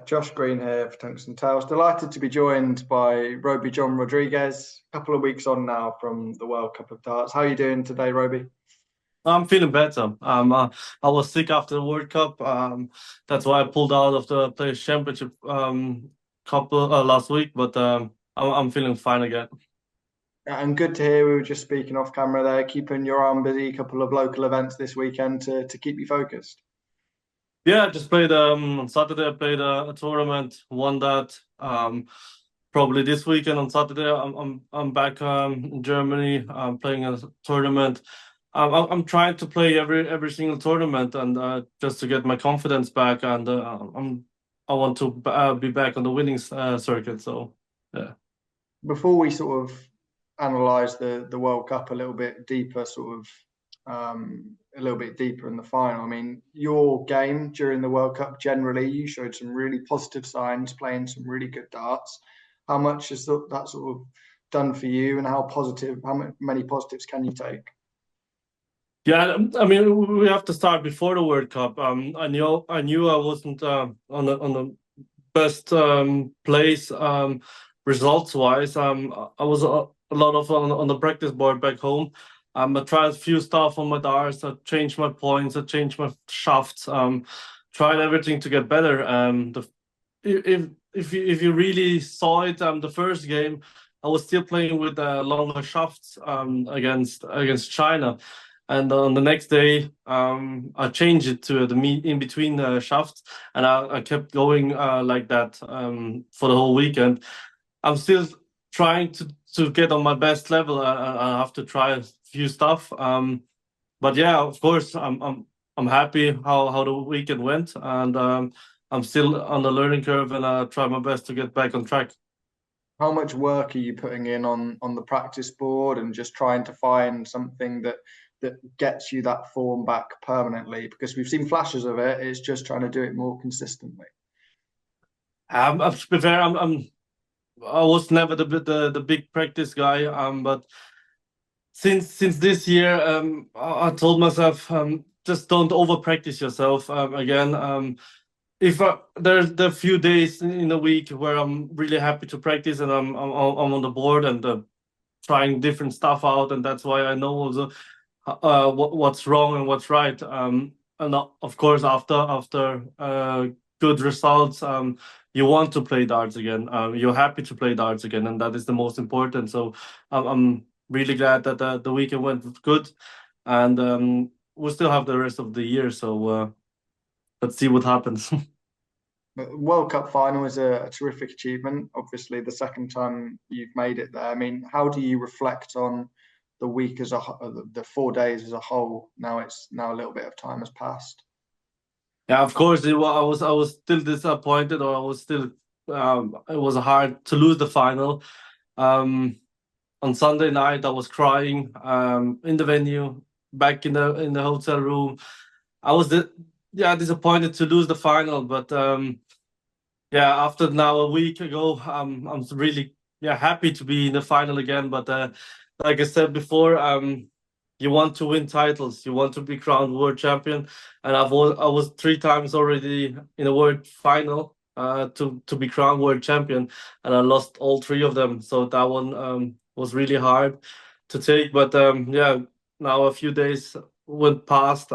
Josh Green here for Tungsten Tales. Delighted to be joined by Rowby-John Rodriguez. A couple of weeks on now from the World Cup of Darts. How are you doing today, Rowby? I'm feeling better. I was sick after the World Cup. That's why I pulled out of the Players Championship couple last week. But I'm feeling fine again. And good to hear. We were just speaking off camera there, keeping your arm busy. A couple of local events this weekend to keep you focused. Yeah, I just played on Saturday. I played a tournament, won that. Probably this weekend on Saturday, I'm back in Germany. I'm playing a tournament. I'm trying to play every single tournament and just to get my confidence back. And I want to be back on the winning circuit. So yeah. Before we sort of analyse the World Cup a little bit deeper, a little bit deeper in the final. I mean, your game during the World Cup generally, you showed some really positive signs, playing some really good darts. How much has that sort of done for you, and how many positives can you take? Yeah, I mean, we have to start before the World Cup. I knew I wasn't on the best place results wise. I was a lot of on the practice board back home. I tried a few stuff on my darts. I changed my points. I changed my shafts. Tried everything to get better. If you really saw it, the first game, I was still playing with longer shafts against China. And on the next day, I changed it to the in between shafts, and I kept going like that for the whole weekend. I'm still trying to get on my best level. I have to try a few stuff. But yeah, of course, I'm happy how the weekend went, and I'm still on the learning curve, and I try my best to get back on track. How much work are you putting in on the practice board and just trying to find something that gets you that form back permanently? Because we've seen flashes of it. It's just trying to do it more consistently. To be fair, I was never the big practice guy. But since this year, I told myself, just don't over practice yourself. Again, if there's a few days in a week where I'm really happy to practice and I'm on the board and trying different stuff out, and that's why I know also what's wrong and what's right. And of course, after good results, you want to play darts again. You're happy to play darts again, and that is the most important. So I'm really glad that the weekend went good, and we'll still have the rest of the year. So let's see what happens. But World Cup final is a terrific achievement. Obviously, the second time you've made it there. I mean, how do you reflect on the week as the 4 days as a whole? Now a little bit of time has passed. Yeah, of course, I was still disappointed, or I was still it was hard to lose the final. On Sunday night, I was crying in the venue, back in the hotel room. I was disappointed to lose the final, but yeah, after now a week ago, I'm really happy to be in the final again. But like I said before, you want to win titles, you want to be crowned world champion, and I was 3 times already in a world final to be crowned world champion, and I lost all 3 of them. So that one was really hard to take. But yeah, now a few days went past.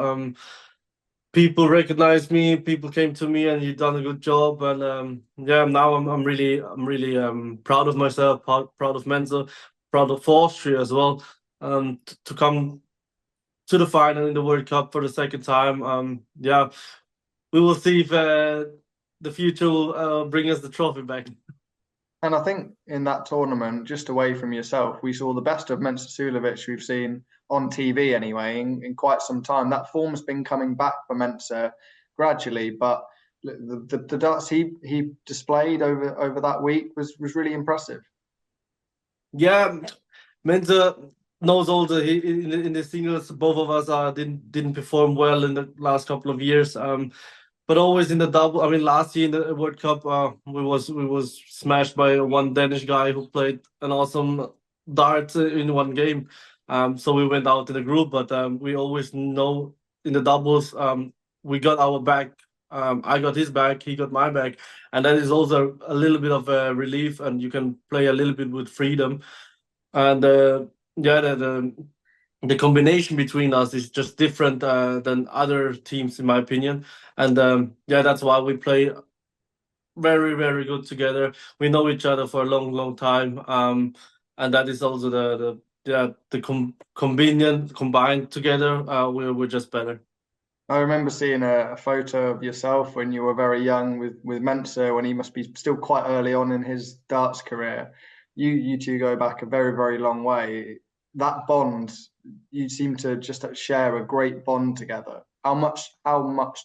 People recognized me, people came to me, and you've done a good job. And yeah, now I'm really proud of myself, proud of Mensur, proud of Austria as well. To come to the final in the World Cup for the second time. Yeah, we will see if the future will bring us the trophy back. And I think in that tournament, just away from yourself, we saw the best of Mensur Suljovic we've seen on TV anyway in quite some time. That form's been coming back for Mensur gradually, but the darts he displayed over that week was really impressive. Yeah, Mensur knows also in the singles, both of us didn't perform well in the last couple of years. But always in the double. I mean, last year in the World Cup, we was smashed by one Danish guy who played an awesome dart in one game. So we went out in the group, but we always know in the doubles, we got our back I got his back, he got my back, and that is also a little bit of a relief, and you can play a little bit with freedom. And yeah, the combination between us is just different than other teams, in my opinion. And yeah, that's why we play very, very good together. We know each other for a long, long time, and that is also the combined together. We're just better. I remember seeing a photo of yourself when you were very young with Mensur, when he must be still quite early on in his darts career. You two go back a very, very long way. That bond, you seem to just share a great bond together. How much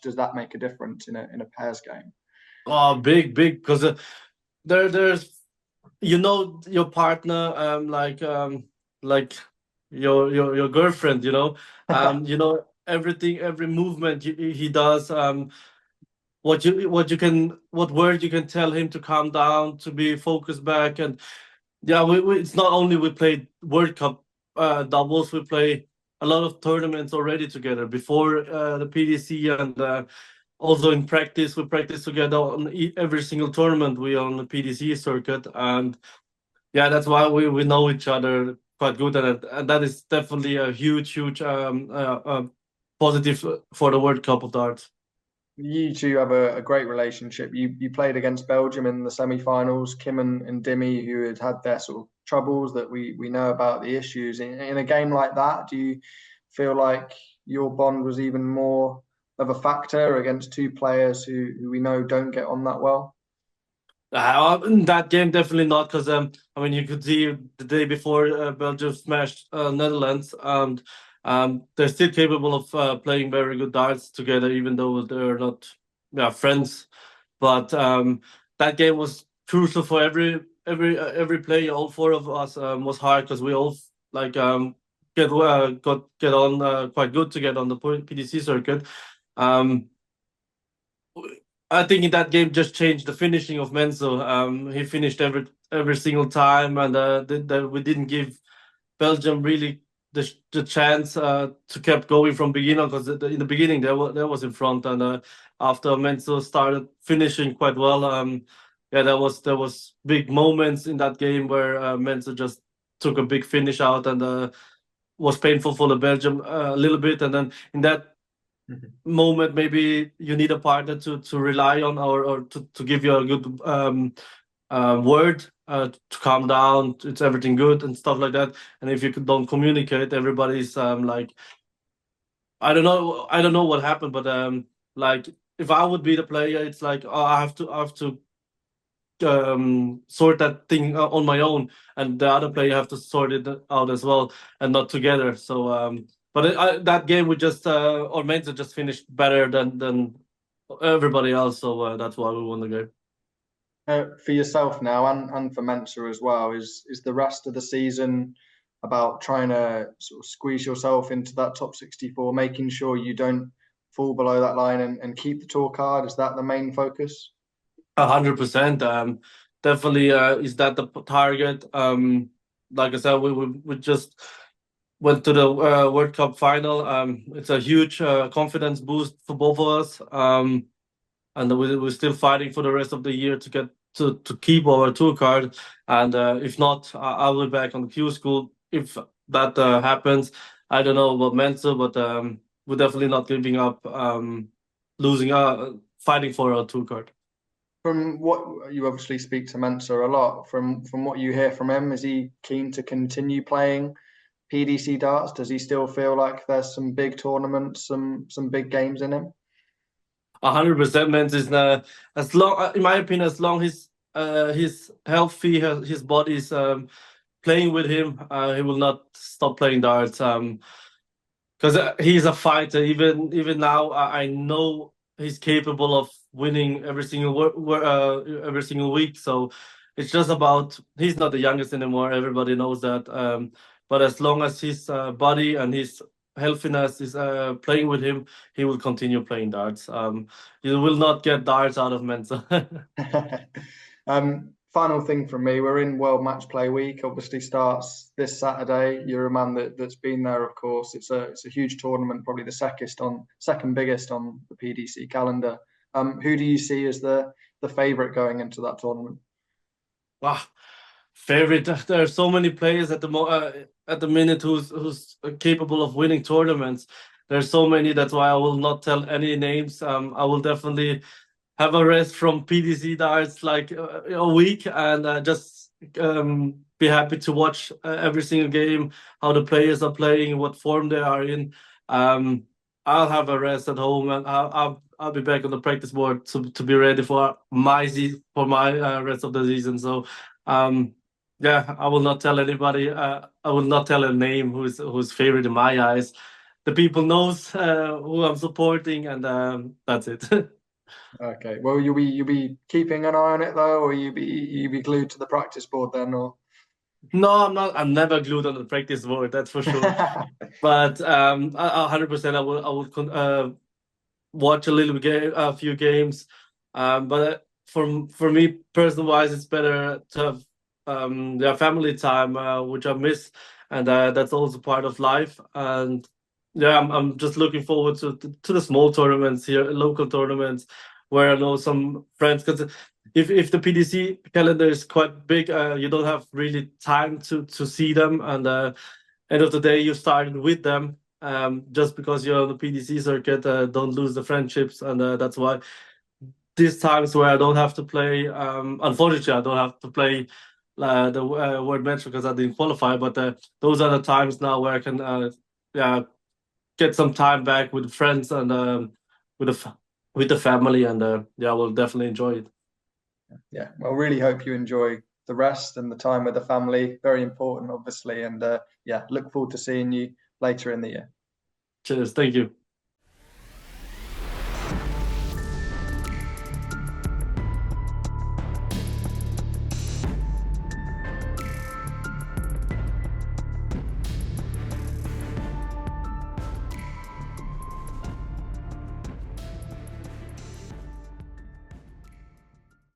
does that make a difference in a pairs game? Oh, big, because there's your partner, like your girlfriend, everything, every movement he does, what word you can tell him to calm down, to be focused back. And yeah, it's not only we play World Cup doubles, we play a lot of tournaments already together before the PDC, and also in practice we practice together on every single tournament we on the PDC circuit. And yeah, that's why we know each other quite good, and that is definitely a huge positive for the World Cup of darts. You two have a great relationship. You played against Belgium in the semi-finals. Kim and Dimmy, who had their sort of troubles that we know about, the issues in a game like that. Do you feel like your bond was even more of a factor against two players who we know don't get on that well? In that game, definitely not, because I mean, you could see the day before Belgium smashed Netherlands, and they're still capable of playing very good darts together, even though they're not friends. But that game was crucial for every player. All four of us was hard, because we all like get on quite good to get on the PDC circuit. Um, I think in that game just changed the finishing of Mensur. He finished every single time, and we didn't give Belgium really the chance to keep going from beginning, because in the beginning they was in front, and after Mensur started finishing quite well, yeah, there was big moments in that game where Mensur just took a big finish out, and was painful for the Belgium a little bit. And then in that moment, maybe you need a partner to rely on, or to give you a good word to calm down, it's everything good and stuff like that. And if you don't communicate, everybody's like, I don't know what happened, but like if I would be the player, it's like, oh, I have to sort that thing on my own, and the other player have to sort it out as well, and not together. So but that game we just or Mensur just finished better than everybody else, so that's why we won the game. For yourself now, and for Mensur as well, is the rest of the season about trying to sort of squeeze yourself into that top 64, making sure you don't fall below that line, and keep the tour card? Is that the main focus? 100%. Definitely is that the target. Like I said, we just went to the World Cup final. It's a huge confidence boost for both of us. And we're still fighting for the rest of the year to get to keep our tour card. And if not, I'll be back on the Q school if that happens. I don't know about Mensur, but we're definitely not giving up, fighting for our tour card. From what you obviously speak to Mensur a lot, from what you hear from him, is he keen to continue playing PDC darts? Does he still feel like there's some big tournaments, some big games in him? 100%, Mensur is as long, in my opinion, as long he's healthy, his body's playing with him, he will not stop playing darts. Because he's a fighter. Even now, I know he's capable of winning every single week. So it's just about, he's not the youngest anymore. Everybody knows that. But as long as his body and his healthiness is playing with him, he will continue playing darts. You will not get darts out of Mensur. Final thing from me, we're in World Match Play Week, obviously starts this Saturday. You're a man that's been there, of course. It's a huge tournament, probably the second biggest on the PDC calendar. Who do you see as the favourite going into that tournament? Ah, favorite. There are so many players at the minute who's capable of winning tournaments. There's so many. That's why I will not tell any names. I will definitely have a rest from PDC darts like a week and just be happy to watch every single game, how the players are playing, what form they are in. I'll have a rest at home and I'll be back on the practice board to be ready for my rest of the season. So yeah, I will not tell anybody. I will not tell a name who's favorite in my eyes. The people knows who I'm supporting, and that's it. Okay. Well, you'll be keeping an eye on it though, or you be glued to the practice board then, or? No, I'm not. I'm never glued on the practice board. That's for sure. But 100%, I will watch a few games. But for me personal wise, it's better to have family time, which I miss, and that's also part of life. And yeah, I'm just looking forward to the small tournaments here, local tournaments, where I know some friends. Because if the PDC calendar is quite big, you don't have really time to see them, and end of the day, you started with them. Just because you're on the PDC circuit, don't lose the friendships, and that's why these times where I don't have to play, unfortunately, I don't have to play the World Match because I didn't qualify. But those are the times now where I can, yeah, get some time back with friends and with the family, and yeah, we'll definitely enjoy it. Yeah, well, really hope you enjoy the rest and the time with the family. Very important, obviously, and yeah, look forward to seeing you later in the year. Cheers, thank you.